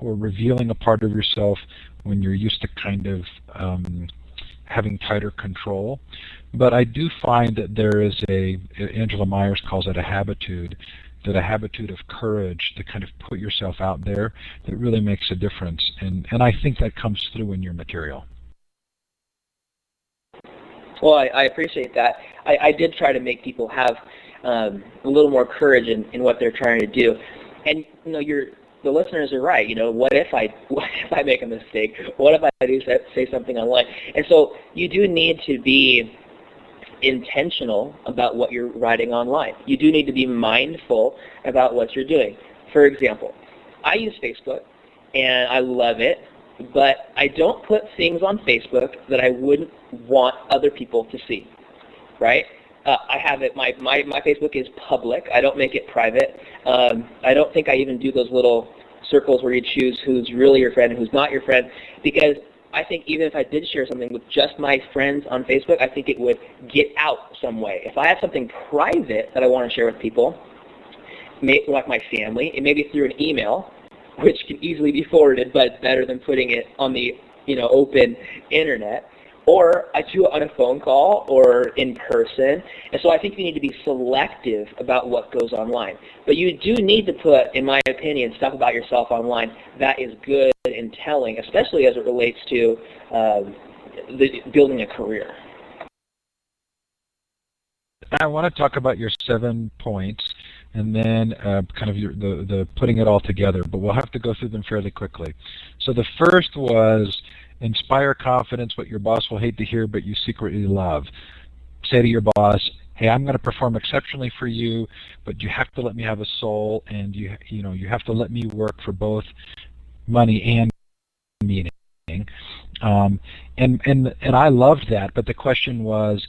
A: revealing a part of yourself when you're used to kind of having tighter control. But I do find that there is Angela Myers calls it a habitude of courage to kind of put yourself out there that really makes a difference. And I think that comes through in your material.
B: Well, I appreciate that. I did try to make people have a little more courage in what they're trying to do. And the listeners are right. What if I make a mistake? What if I do say something online? And so you do need to be intentional about what you're writing online. You do need to be mindful about what you're doing. For example, I use Facebook, and I love it, but I don't put things on Facebook that I wouldn't want other people to see, right? I have it, my Facebook is public. I don't make it private. I don't think I even do those little circles where you choose who's really your friend and who's not your friend, because I think even if I did share something with just my friends on Facebook, I think it would get out some way. If I have something private that I want to share with people, like my family, it may be through an email, which can easily be forwarded, but it's better than putting it on the open internet. Or I do it on a phone call or in person. And so I think you need to be selective about what goes online. But you do need to put, in my opinion, stuff about yourself online that is good and telling, especially as it relates to building a career.
A: I want to talk about your 7 points and then kind of the putting it all together, but we'll have to go through them fairly quickly. So the first was inspire confidence, what your boss will hate to hear but you secretly love. Say to your boss, hey, I'm going to perform exceptionally for you, but you have to let me have a soul, and you have to let me work for both money and meaning. And I loved that, but the question was,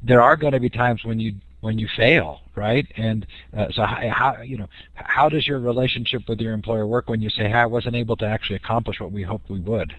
A: there are going to be times when you fail, right? And so how does your relationship with your employer work when you say, hey, I wasn't able to actually accomplish what we hoped we would?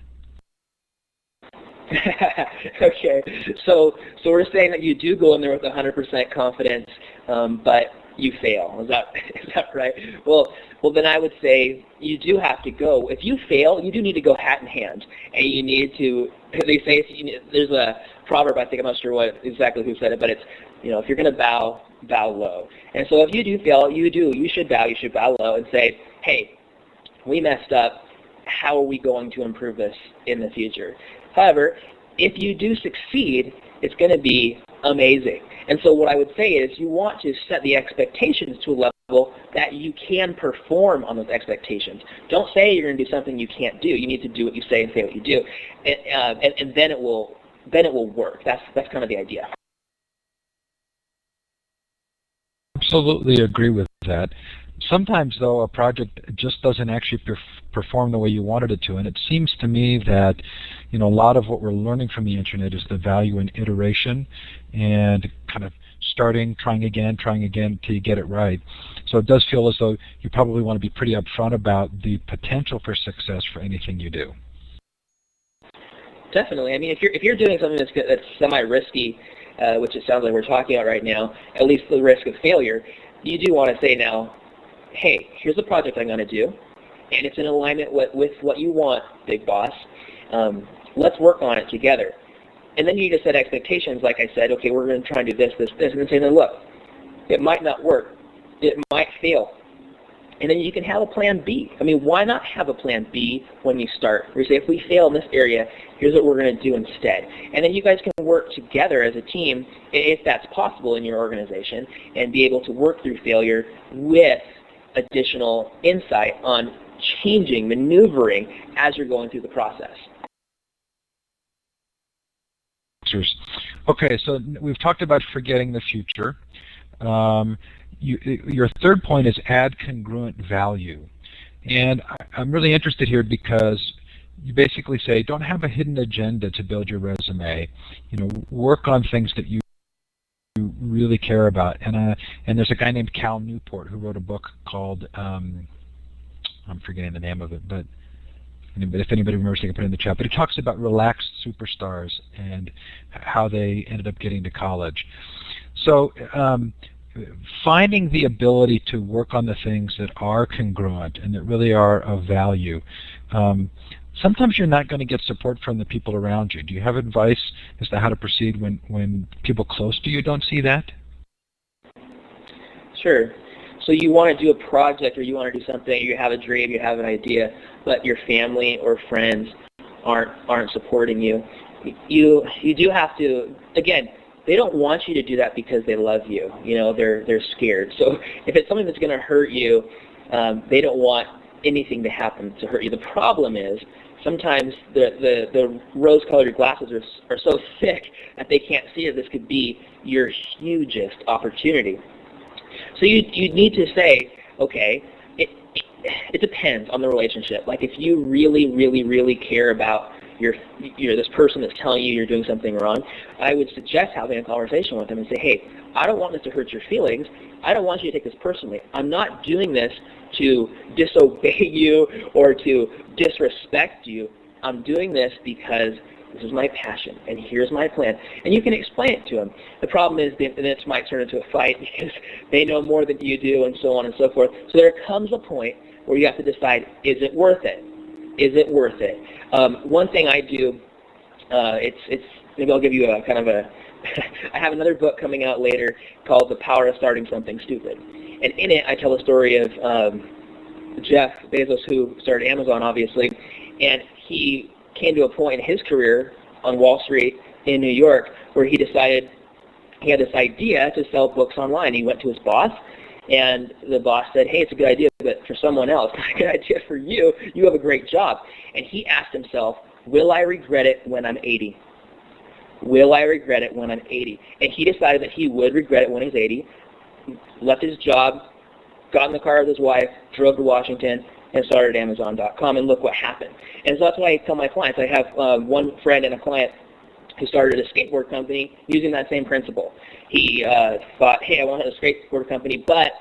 B: Okay, so we're saying that you do go in there with 100% confidence, but you fail. Is that right? Well, then I would say you do have to go. If you fail, you do need to go hat in hand, and you need to. They say there's a proverb. I think I'm not sure exactly who said it, but it's if you're going to bow low. And so if you do fail, you should bow low and say, hey, we messed up. How are we going to improve this in the future? However, if you do succeed, it's going to be amazing. And so what I would say is you want to set the expectations to a level that you can perform on those expectations. Don't say you're going to do something you can't do. You need to do what you say and say what you do, and then it will work. That's kind of the idea.
A: Absolutely agree with that. Sometimes, though, a project just doesn't actually perform the way you wanted it to, and it seems to me that a lot of what we're learning from the internet is the value in iteration and kind of trying again till you get it right. So it does feel as though you probably want to be pretty upfront about the potential for success for anything you do.
B: Definitely. I mean, if you're doing something that's semi-risky, which it sounds like we're talking about right now, at least the risk of failure, you do want to say now, hey, here's the project I'm going to do, and it's in alignment with what you want, big boss. Let's work on it together. And then you need to set expectations, like I said, okay, we're going to try and do this, and then say, look, it might not work. It might fail. And then you can have a plan B. I mean, why not have a plan B when you start? Where you say, if we fail in this area, here's what we're going to do instead. And then you guys can work together as a team, if that's possible in your organization, and be able to work through failure with additional insight on changing, maneuvering as you're going through the process.
A: Okay, so we've talked about forgetting the future. Your third point is add congruent value. And I'm really interested here because you basically say don't have a hidden agenda to build your resume. Work on things that you really care about. And there's a guy named Cal Newport who wrote a book called I'm forgetting the name of it, but if anybody remembers, they can put it in the chat. But he talks about relaxed superstars and how they ended up getting to college. So finding the ability to work on the things that are congruent and that really are of value. Sometimes you're not going to get support from the people around you. Do you have advice as to how to proceed when people close to you don't see that?
B: Sure. So you want to do a project or you want to do something, you have a dream, you have an idea, but your family or friends aren't supporting you. You do have to, again, they don't want you to do that because they love you. They're scared. So if it's something that's going to hurt you, they don't want anything to happen to hurt you. The problem is sometimes the rose-colored glasses are so thick that they can't see that this could be your hugest opportunity. So you need to say, okay, it depends on the relationship. Like if you really, really, really care about this person that's telling you you're doing something wrong, I would suggest having a conversation with them and say, hey, I don't want this to hurt your feelings. I don't want you to take this personally. I'm not doing this to disobey you or to disrespect you. I'm doing this because this is my passion, and here's my plan. And you can explain it to them. The problem is that this might turn into a fight because they know more than you do and so on and so forth. So there comes a point where you have to decide, is it worth it? Is it worth it? One thing I do, maybe I'll give you a kind of a, I have another book coming out later called The Power of Starting Something Stupid. And in it, I tell the story of Jeff Bezos, who started Amazon, obviously, and he came to a point in his career on Wall Street in New York where he decided he had this idea to sell books online. He went to his boss, and the boss said, hey, it's a good idea, but for someone else, not a good idea for you. You have a great job. And he asked himself, will I regret it when I'm 80? Will I regret it when I'm 80? And he decided that he would regret it when he's 80, left his job, got in the car with his wife, drove to Washington, and started Amazon.com, and look what happened. And so that's why I tell my clients. I have one friend and a client who started a skateboard company using that same principle. He thought, hey, I want to have a skateboard company, but,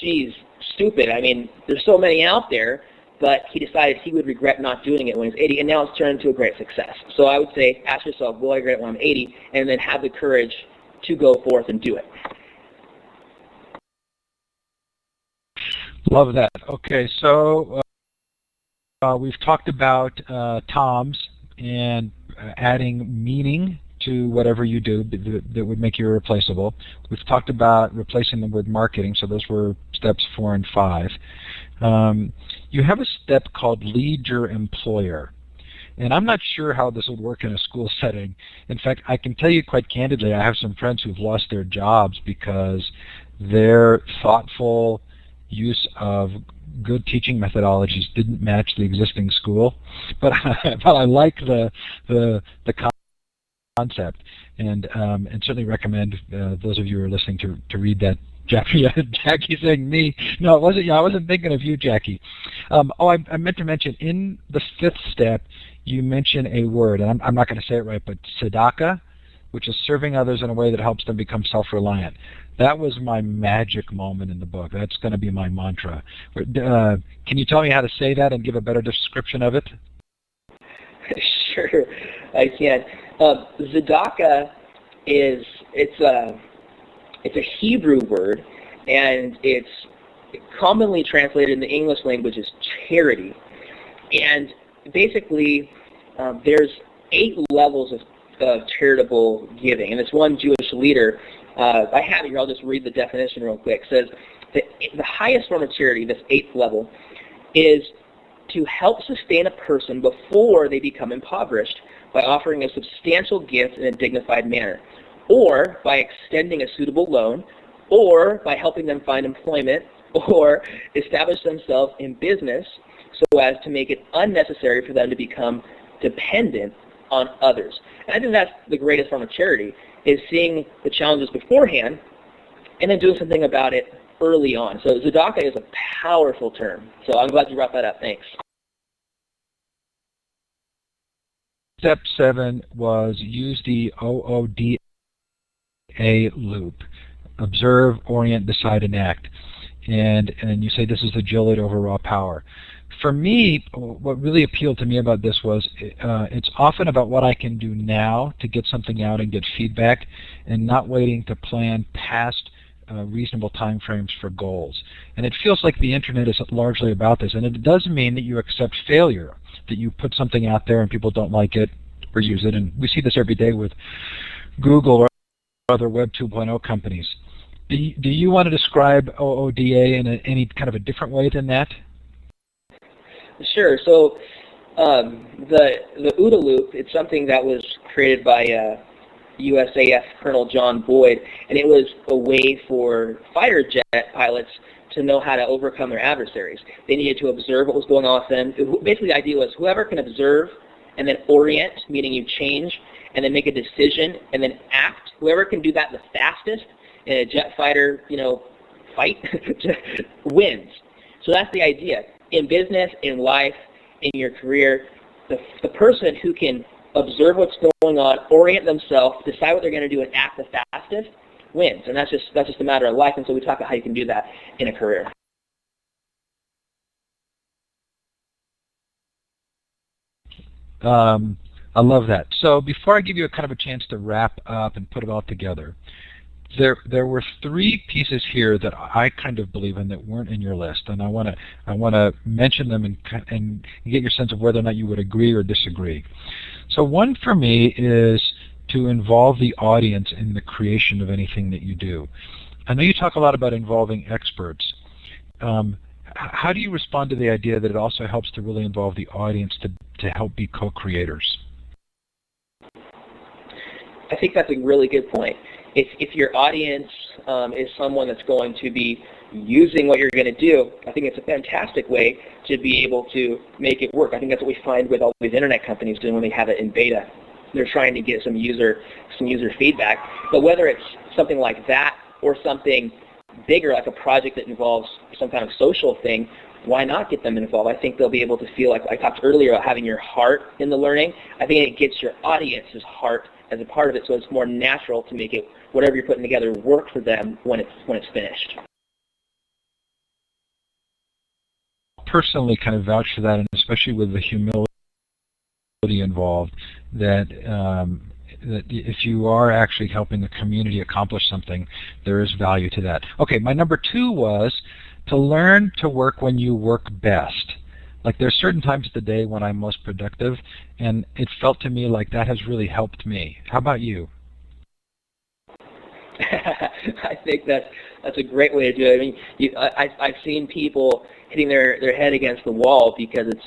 B: geez, stupid. I mean, there's so many out there, but he decided he would regret not doing it when he's 80, and now it's turned into a great success. So I would say, ask yourself, will I regret it when I'm 80, and then have the courage to go forth and do it.
A: Love that. Okay, so we've talked about TOMS and adding meaning to whatever you do that would make you irreplaceable. We've talked about replacing them with marketing, so those were steps 4 and 5. You have a step called lead your employer. And I'm not sure how this would work in a school setting. In fact, I can tell you quite candidly, I have some friends who've lost their jobs because their thoughtful use of good teaching methodologies didn't match the existing school. But I like the concept, and certainly recommend those of you who are listening to read that. Jackie saying me. No, it wasn't. Yeah, I wasn't thinking of you, Jackie. I meant to mention in the 5th step, you mention a word, and I'm not going to say it right, but tzedakah, which is serving others in a way that helps them become self-reliant. That was my magic moment in the book. That's going to be my mantra. Can you tell me how to say that and give a better description of it?
B: Sure, I can. Tzedakah it's a Hebrew word, and it's commonly translated in the English language as charity. And basically, there's 8 levels of charitable giving. And this one Jewish leader, I have it here, I'll just read the definition real quick. It says that the highest form of charity, this 8th level, is to help sustain a person before they become impoverished by offering a substantial gift in a dignified manner, or by extending a suitable loan, or by helping them find employment, or establish themselves in business so as to make it unnecessary for them to become dependent on others. And I think that's the greatest form of charity, is seeing the challenges beforehand and then doing something about it early on. So tzedakah is a powerful term. So I'm glad you brought that up. Thanks.
A: Step 7 was use the OODA loop. Observe, orient, decide, and act. And you say this is agility over raw power. For me, what really appealed to me about this was it's often about what I can do now to get something out and get feedback, and not waiting to plan past reasonable time frames for goals. And it feels like the internet is largely about this, and it does mean that you accept failure, that you put something out there and people don't like it or use it. And we see this every day with Google or other Web 2.0 companies. Do you want to describe OODA in any kind of a different way than that?
B: Sure. So the OODA loop, it's something that was created by USAF Colonel John Boyd, and it was a way for fighter jet pilots to know how to overcome their adversaries. They needed to observe what was going on with them. Basically, the idea was whoever can observe and then orient, meaning you change, and then make a decision, and then act, whoever can do that the fastest in a jet fighter, fight, wins. So that's the idea. In business, in life, in your career, the person who can observe what's going on, orient themselves, decide what they're going to do, and act the fastest wins. And that's just a matter of life. And so we talk about how you can do that in a career.
A: I love that. So before I give you a kind of a chance to wrap up and put it all together, there were 3 pieces here that I kind of believe in that weren't in your list, and I want to mention them and get your sense of whether or not you would agree or disagree. So one for me is to involve the audience in the creation of anything that you do. I know you talk a lot about involving experts. How do you respond to the idea that it also helps to really involve the audience to help be co-creators?
B: I think that's a really good point. If your audience is someone that's going to be using what you're going to do, I think it's a fantastic way to be able to make it work. I think that's what we find with all these internet companies doing when they have it in beta. They're trying to get some user feedback. But whether it's something like that or something bigger, like a project that involves some kind of social thing, why not get them involved? I think they'll be able to feel, like I talked earlier about having your heart in the learning. I think it gets your audience's heart as a part of it, so it's more natural to make it, whatever you're putting together, work for them when it's finished.
A: Personally kind of vouch for that, and especially with the humility involved, that that if you are actually helping the community accomplish something, there is value to that. Okay, my number 2 was to learn to work when you work best. Like, there's certain times of the day when I'm most productive, and it felt to me like that has really helped me. How about you?
B: I think that's a great way to do it. I mean, I've seen people hitting their head against the wall because it's,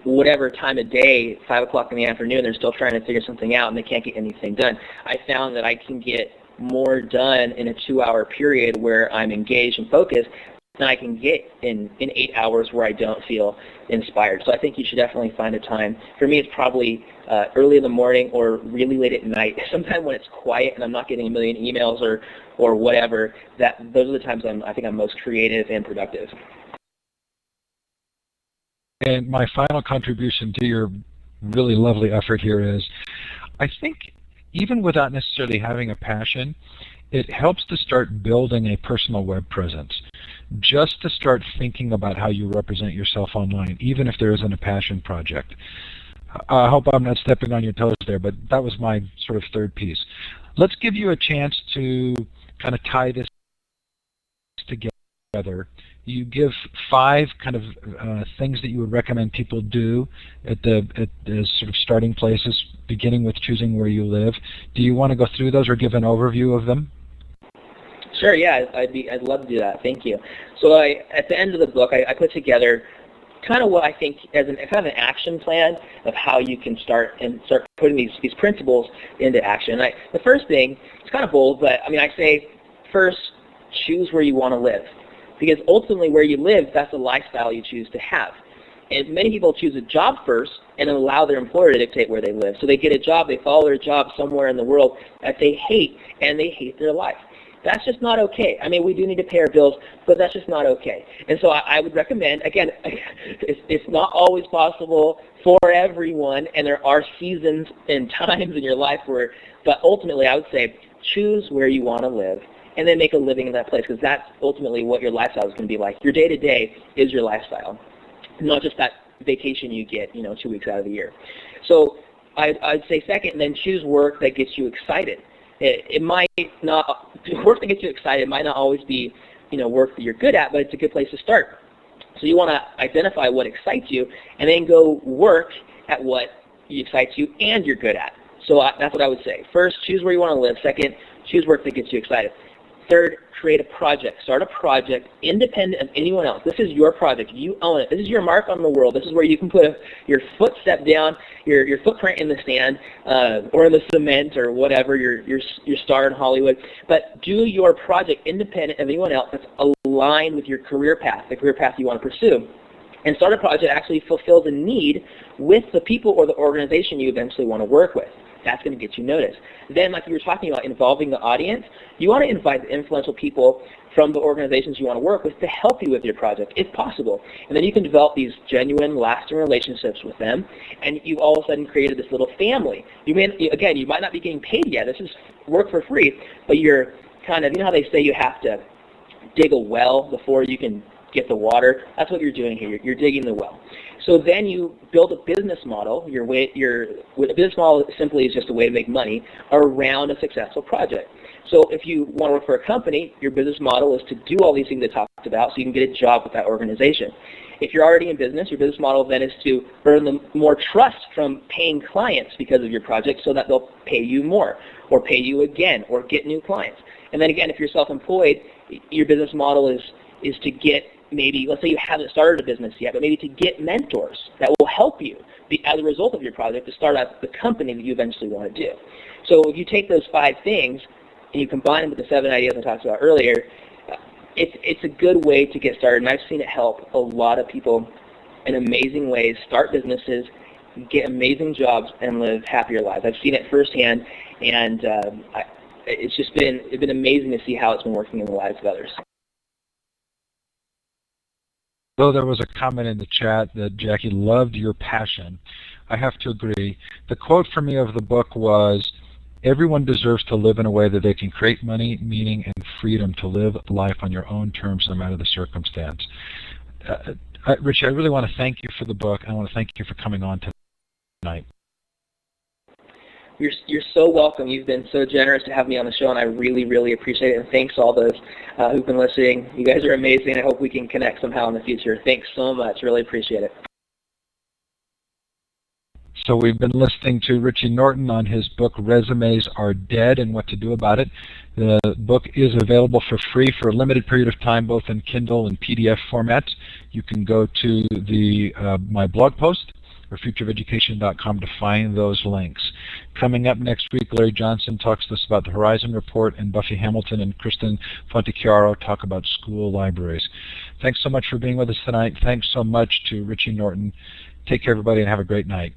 B: whatever time of day, 5 o'clock in the afternoon, they're still trying to figure something out and they can't get anything done. I found that I can get more done in a 2-hour period where I'm engaged and focused than I can get in 8 hours where I don't feel inspired. So I think you should definitely find a time. For me, it's probably early in the morning or really late at night. Sometime when it's quiet and I'm not getting a million emails or whatever, those are the times I think I'm most creative and productive.
A: And my final contribution to your really lovely effort here is, I think even without necessarily having a passion, it helps to start building a personal web presence. Just to start thinking about how you represent yourself online, even if there isn't a passion project. I hope I'm not stepping on your toes there, but that was my sort of third piece. Let's give you a chance to kind of tie this together. You give 5 kind of things that you would recommend people do at the sort of starting places, beginning with choosing where you live. Do you want to go through those or give an overview of them?
B: Sure, yeah, I'd love to do that. Thank you. So at the end of the book, I put together kind of what I think as kind of an action plan of how you can start putting these principles into action. The first thing, it's kind of bold, but I mean, I say first, choose where you want to live, because ultimately where you live, that's the lifestyle you choose to have. And many people choose a job first and then allow their employer to dictate where they live. So they get a job, they follow their job somewhere in the world that they hate, and they hate their life. That's just not okay. I mean, we do need to pay our bills, but that's just not okay. And so I would recommend, again, it's not always possible for everyone, and there are seasons and times in your life but ultimately I would say choose where you want to live and then make a living in that place, because that's ultimately what your lifestyle is going to be like. Your day-to-day is your lifestyle, not just that vacation you get, 2 weeks out of the year. So I'd say second, then choose work that gets you excited. It might not, work that gets you excited might not always be, work that you're good at, but it's a good place to start. So you want to identify what excites you and then go work at what excites you and you're good at. So that's what I would say. First, choose where you want to live. Second, choose work that gets you excited. Third, create a project. Start a project independent of anyone else. This is your project. You own it. This is your mark on the world. This is where you can put your footstep down, your footprint in the sand, or in the cement, or whatever, your star in Hollywood. But do your project independent of anyone else that's aligned with your career path, the career path you want to pursue. And start a project that actually fulfills a need with the people or the organization you eventually want to work with. That's going to get you noticed. Then, like you were talking about, involving the audience, you want to invite the influential people from the organizations you want to work with to help you with your project, if possible. And then you can develop these genuine, lasting relationships with them, and you've all of a sudden created this little family. You might not be getting paid yet. This is work for free, but you're kind of, how they say you have to dig a well before you can get the water? That's what you're doing here. You're digging the well. So then you build a business model. A business model simply is just a way to make money around a successful project. So if you want to work for a company, your business model is to do all these things I talked about so you can get a job with that organization. If you're already in business, your business model then is to earn more trust from paying clients because of your project so that they'll pay you more or pay you again or get new clients. And then again, if you're self-employed, your business model is to get, maybe, let's say you haven't started a business yet, but maybe to get mentors that will help you as a result of your project to start out the company that you eventually want to do. So if you take those 5 things and you combine them with the 7 ideas I talked about earlier, it's a good way to get started. And I've seen it help a lot of people in amazing ways start businesses, get amazing jobs, and live happier lives. I've seen it firsthand, and it's been amazing to see how it's been working in the lives of others.
A: Though there was a comment in the chat that Jackie loved your passion. I have to agree. The quote for me of the book was, "Everyone deserves to live in a way that they can create money, meaning, and freedom to live life on your own terms no matter the circumstance." Richie, I really want to thank you for the book. I want to thank you for coming on tonight.
B: You're so welcome. You've been so generous to have me on the show, and I really, really appreciate it. And thanks to all those who've been listening. You guys are amazing. I hope we can connect somehow in the future. Thanks so much. Really appreciate it.
A: So we've been listening to Richie Norton on his book, Resumes Are Dead and What to Do About It. The book is available for free for a limited period of time, both in Kindle and PDF formats. You can go to my blog post, or futureofeducation.com, to find those links. Coming up next week, Larry Johnson talks to us about the Horizon Report, and Buffy Hamilton and Kristen Fontechiaro talk about school libraries. Thanks so much for being with us tonight. Thanks so much to Richie Norton. Take care, everybody, and have a great night.